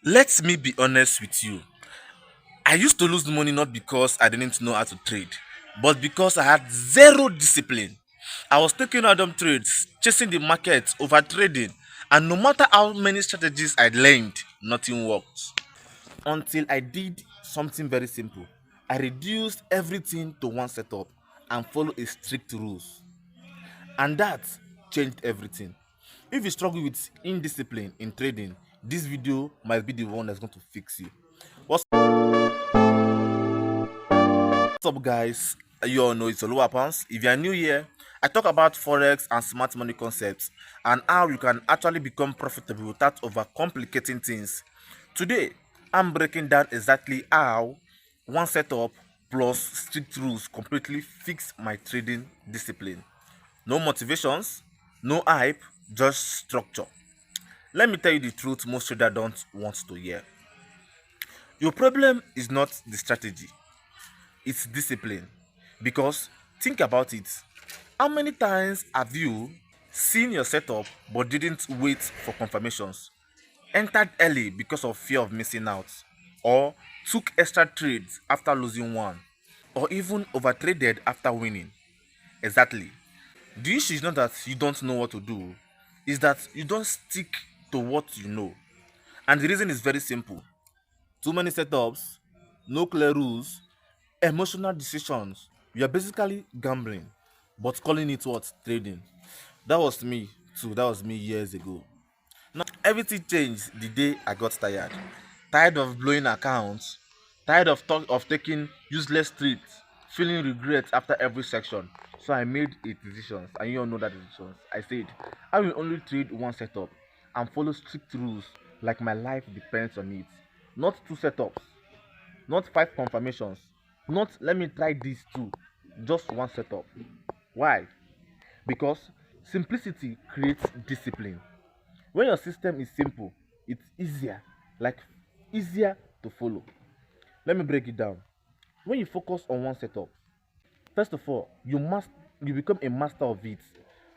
Let me be honest with you. I used to lose money not because I didn't know how to trade, but because I had zero discipline. I was taking random trades, chasing the market, over trading, and no matter how many strategies I learned, nothing worked. Until I did something very simple. I reduced everything to one setup and follow a strict rules. And that changed everything. If you struggle with indiscipline in trading, this video might be the one that's going to fix you. What's up, guys? You all know it's OLUWA-POUNDS. If you are new here, I talk about Forex and smart money concepts and how you can actually become profitable without overcomplicating things. Today, I'm breaking down exactly how one setup plus strict rules completely fix my trading discipline. No motivations, no hype, just structure. Let me tell you the truth most traders don't want to hear. Your problem is not the strategy, it's discipline. Because think about it. How many times have you seen your setup but didn't wait for confirmations? Entered early because of fear of missing out? Or took extra trades after losing one? Or even overtraded after winning? Exactly. The issue is not that you don't know what to do, is that you don't stick to what you know. And the reason is very simple. Too many setups, no clear rules, emotional decisions. You are basically gambling, but calling it what? Trading. That was me too. That was me years ago. Now everything changed the day I got tired. Tired of blowing accounts, tired of taking useless trades, feeling regret after every section. So I made a decision, and you all know that decision. I said I will only trade one setup and follow strict rules like my life depends on it. Not two setups, not five confirmations, not let me try these two, just one setup. Why? Because simplicity creates discipline. When your system is simple, it's easier, like easier to follow. Let me break it down. When you focus on one setup, first of all, you become a master of it.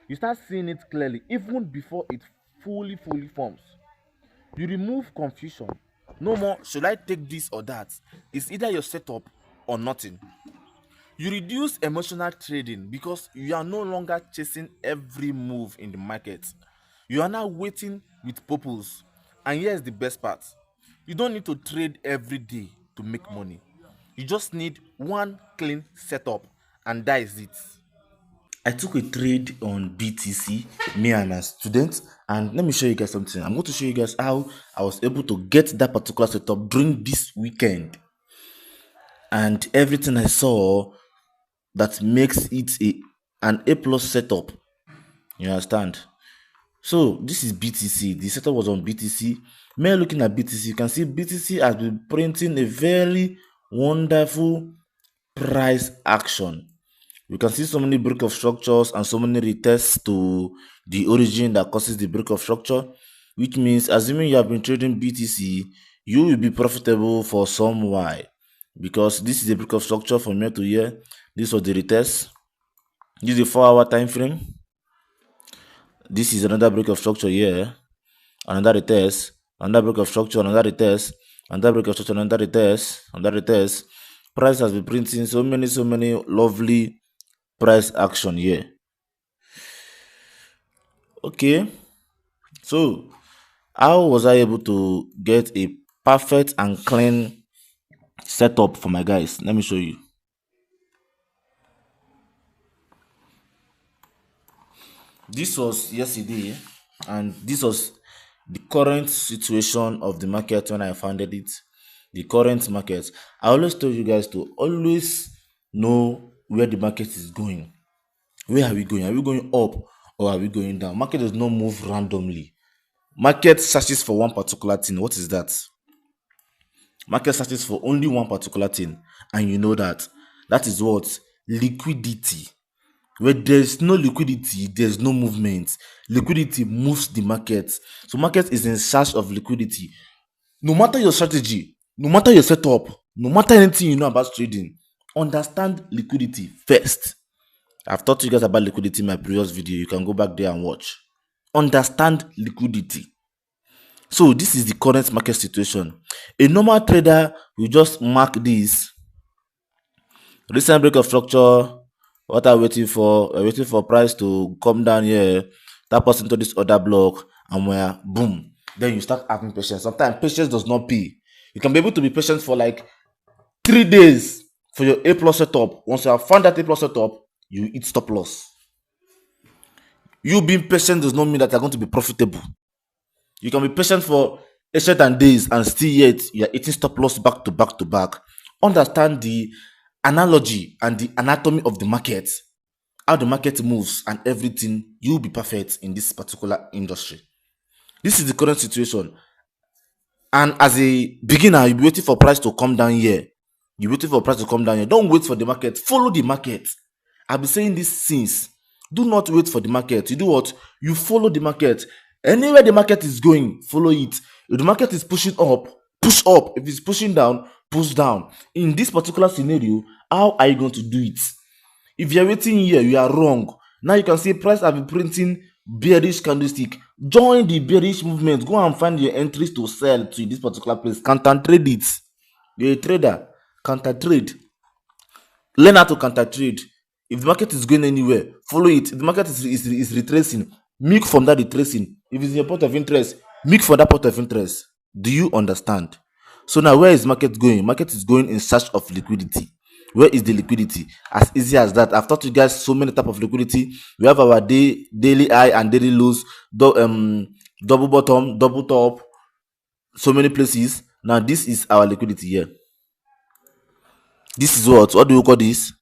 You start seeing it clearly even before it fully forms. You remove confusion. No more should I take this or that. It's either your setup or nothing. You reduce emotional trading because you are no longer chasing every move in the market. You are now waiting with purpose. And here's the best part. You don't need to trade every day to make money. You just need one clean setup, and that is it. I took a trade on BTC, me and a student, and let me show you guys something. I'm going to show you guys how I was able to get that particular setup during this weekend. And everything I saw that makes it an A plus setup. You understand? So this is BTC. The setup was on BTC. When looking at BTC, you can see BTC has been printing a very wonderful price action. You can see so many break of structures and so many retests to the origin that causes the break of structure, which means assuming you have been trading BTC, you will be profitable for some while because this is a break of structure from year to year. This was the retest. This is a 4-hour time frame. This is another break of structure here. Another retest. Another break of structure. Another retest. Another break of structure. Another retest. Another retest. Price has been printing so many lovely price action here. Okay, so how was I able to get a perfect and clean setup for my guys? Let me show you. This was yesterday, and this was the current situation of the market when I founded it. The current market. I always told you guys to always know where the market is going. Where are we going? Are we going up or are we going down? Market does not move randomly. Market searches for one particular thing. What is that? Market searches for only one particular thing, and you know that. That is what? Liquidity. Where there's no liquidity, there's no movement. Liquidity moves the market. So market is in search of liquidity. No matter your strategy, no matter your setup, no matter anything you know about trading, understand liquidity first. I've taught you guys about liquidity in my previous video. You can go back there and watch. Understand liquidity. So this is the current market situation. A normal trader will just mark this recent break of structure. What are we waiting for? We're waiting for price to come down here, tap us into this other block, and we're boom. Then you start having patience. Sometimes patience does not pay. You can be able to be patient for like 3 days for your A plus setup. Once you have found that A plus setup, you hit stop loss. You being patient does not mean that you're going to be profitable. You can be patient for ancient and days and still yet you're hitting stop loss back to back to back. Understand the analogy and the anatomy of the market, how the market moves and everything. You'll be perfect in this particular industry. This is the current situation. And as a beginner, you'll be waiting for price to come down here. You're waiting for price to come down here. Don't wait for the market. Follow the market. I've been saying this since. Do not wait for the market. You do what? You follow the market. Anywhere the market is going, follow it. If the market is pushing up, push up. If it's pushing down, push down. In this particular scenario, how are you going to do it? If you're waiting here, you are wrong. Now you can see price have been printing bearish candlestick. Join the bearish movement. Go and find your entries to sell to this particular place. Counter trade it. You're a trader. Counter trade. Learn how to counter trade. If the market is going anywhere, follow it. If the market is retracing, milk from that retracing. If it's in your point of interest, milk for that point of interest. Do you understand? So now where is market going? Market is going in search of liquidity. Where is the liquidity? As easy as that. I've taught you guys so many type of liquidity. We have our daily high and daily lows, double bottom, double top, so many places. Now this is our liquidity here. This is what do you call this?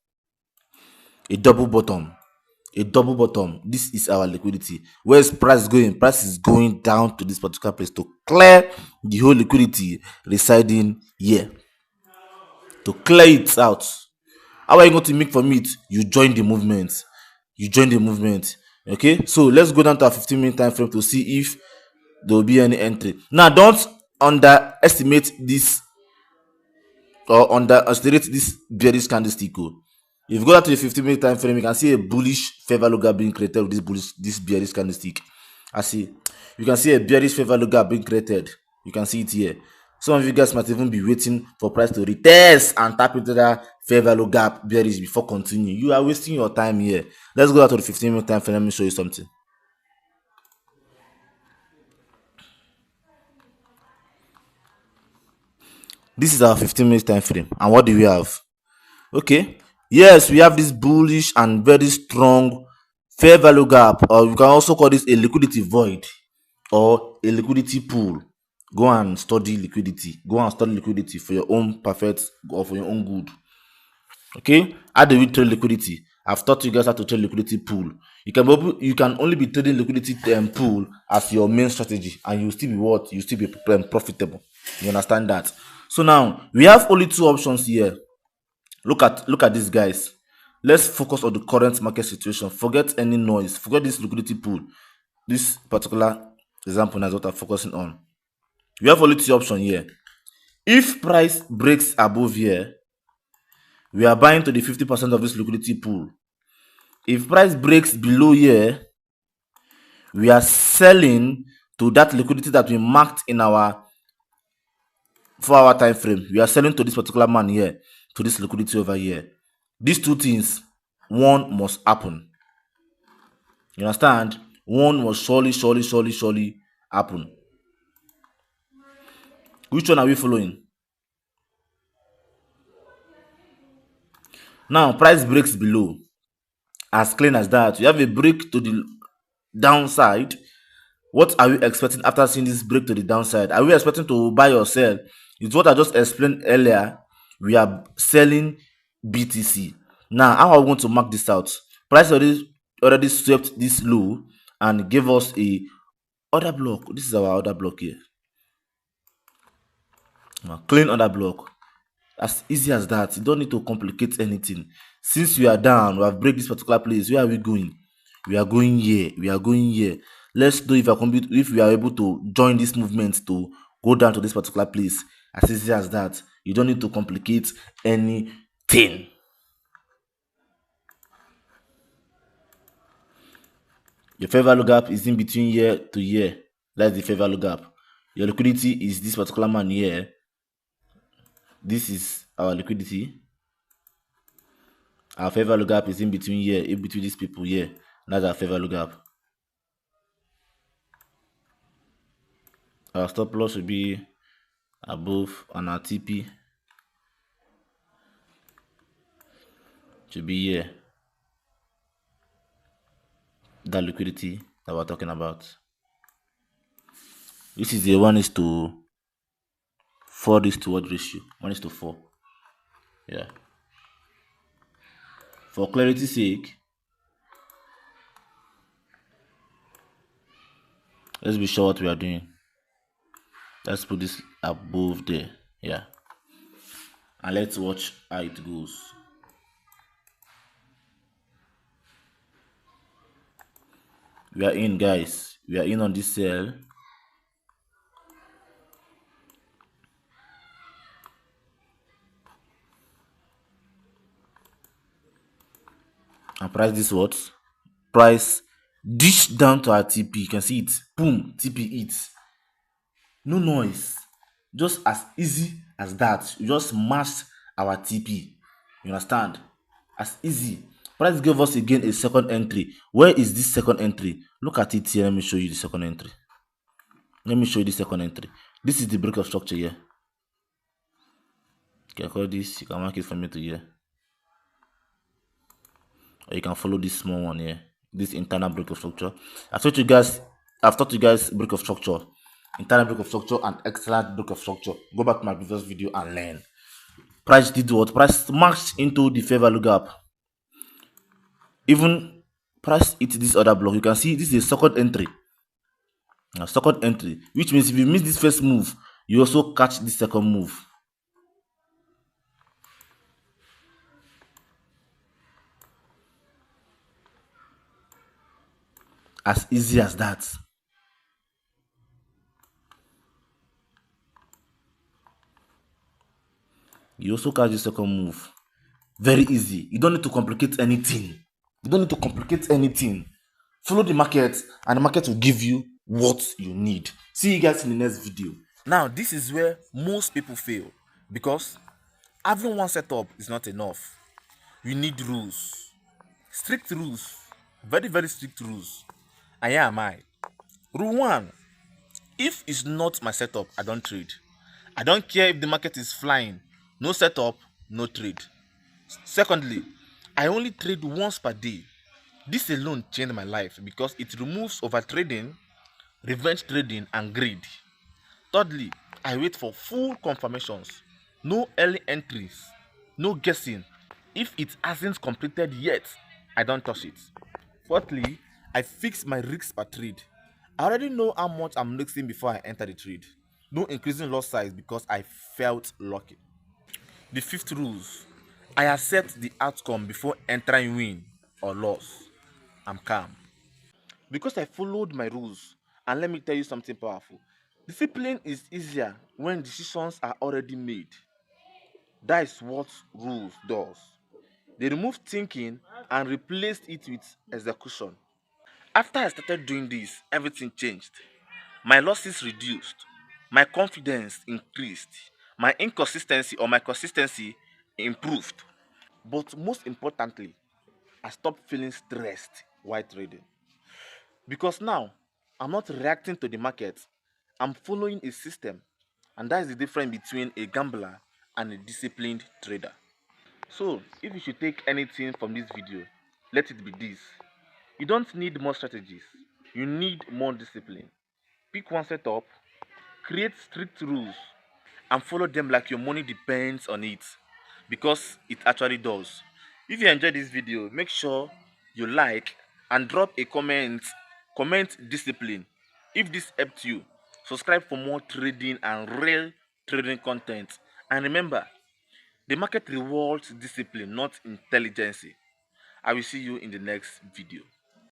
A double bottom. A double bottom. This is our liquidity. Where is price going? Price is going down to this particular place to clear the whole liquidity residing here, to clear it out. How are you going to make from it? You join the movement. You join the movement. Okay, so let's go down to a 15-minute time frame to see if there will be any entry. Now don't underestimate this or underestimate this bearish candlestick. If you go down to the 15-minute time frame, you can see a bullish fair value gap being created with this bearish candlestick. You can see a bearish fair value gap being created. You can see it here. Some of you guys might even be waiting for price to retest and tap into that fair value gap bearish before continuing. You are wasting your time here. Let's go down to the 15-minute time frame. Let me show you something. This is our 15-minute time frame. And what do we have? Okay, yes, we have this bullish and very strong fair value gap, or you can also call this a liquidity void or a liquidity pool. Go and study liquidity. Go and study liquidity for your own perfect or for your own good. Okay, how do we trade liquidity? I've taught you guys how to trade liquidity pool. You can only be trading liquidity pool as your main strategy, and you still be what? You still be profitable. You understand that? So now we have only two options here. Look at this, guys. Let's focus on the current market situation. Forget any noise. Forget this liquidity pool. This particular example is what I'm focusing on. We have only two options here. If price breaks above here, we are buying to the 50% of this liquidity pool. If price breaks below here, we are selling to that liquidity that we marked in our 4-hour time frame. We are selling to this particular man here, to this liquidity over here. These two things, one must happen. You understand? One must surely happen. Which one are we following? Now, price breaks below. As clean as that. You have a break to the downside. What are we expecting after seeing this break to the downside? Are we expecting to buy or sell? It's what I just explained earlier. We are selling BTC. Now, how are we going to mark this out? Price already swept this low and gave us a order block. This is our order block here. Now, clean order block. As easy as that. You don't need to complicate anything. Since we are down, we have break this particular place. Where are we going? We are going here. We are going here. Let's know if we are able to join this movement to go down to this particular place. As easy as that. You don't need to complicate anything. Your fair value gap is in between here to here. That's the fair value gap. Your liquidity is this particular man here. This is our liquidity. Our fair value gap is in between here, in between these people here. That's our fair value gap. Our stop loss will be above, and our TP should be here. That liquidity that we're talking about. This is a 1:4 is to what ratio? 1:4. Yeah. For clarity's sake, let's be sure what we are doing. Let's put this above there. Yeah. And let's watch how it goes. We are in, guys. We are in on this sell. And price this what? Price dish down to our TP. You can see it. Boom. TP hits. No noise. Just as easy as that. You just mash our TP. You understand? As easy. Price gave us again a second entry. Where is this second entry? Look at it here. Let me show you the second entry. Let me show you the second entry. This is the break of structure here. You can call this. You can mark it from here to here. Or you can follow this small one here. This internal break of structure. I've taught you guys break of structure, internal break of structure, and external break of structure. Go back to my previous video and learn. Price did what? Price smashed into the fair value gap. Even price hit this other block. You can see this is a second entry. A second entry, which means if you miss this first move, you also catch this second move. As easy as that. You also catch the second move. Very easy. You don't need to complicate anything. You don't need to complicate anything. Follow the market, and the market will give you what you need. See you guys in the next video. Now, this is where most people fail, because having one setup is not enough. You need rules. Strict rules. Very, very strict rules. And here am I. Rule 1. If it's not my setup, I don't trade. I don't care if the market is flying. No setup, no trade. Secondly, I only trade once per day. This alone changed my life because it removes overtrading, revenge trading, and greed. Thirdly, I wait for full confirmations. No early entries, no guessing. If it hasn't completed yet, I don't touch it. Fourthly, I fix my risks per trade. I already know how much I'm risking before I enter the trade. No increasing loss size because I felt lucky. The fifth rules, I accept the outcome before entering win or loss. I'm calm. Because I followed my rules, and let me tell you something powerful. Discipline is easier when decisions are already made. That is what rules does. They removed thinking and replaced it with execution. After I started doing this, everything changed. My losses reduced, my confidence increased, my consistency improved. But most importantly, I stopped feeling stressed while trading. Because now I'm not reacting to the market, I'm following a system. And that is the difference between a gambler and a disciplined trader. So, if you should take anything from this video, let it be this. You don't need more strategies, you need more discipline. Pick one setup, create strict rules, and follow them like your money depends on it, because it actually does. If you enjoyed this video, make sure you like and drop a comment discipline. If this helped you, subscribe for more trading and real trading content. And remember, the market rewards discipline, not intelligence. I will see you in the next video.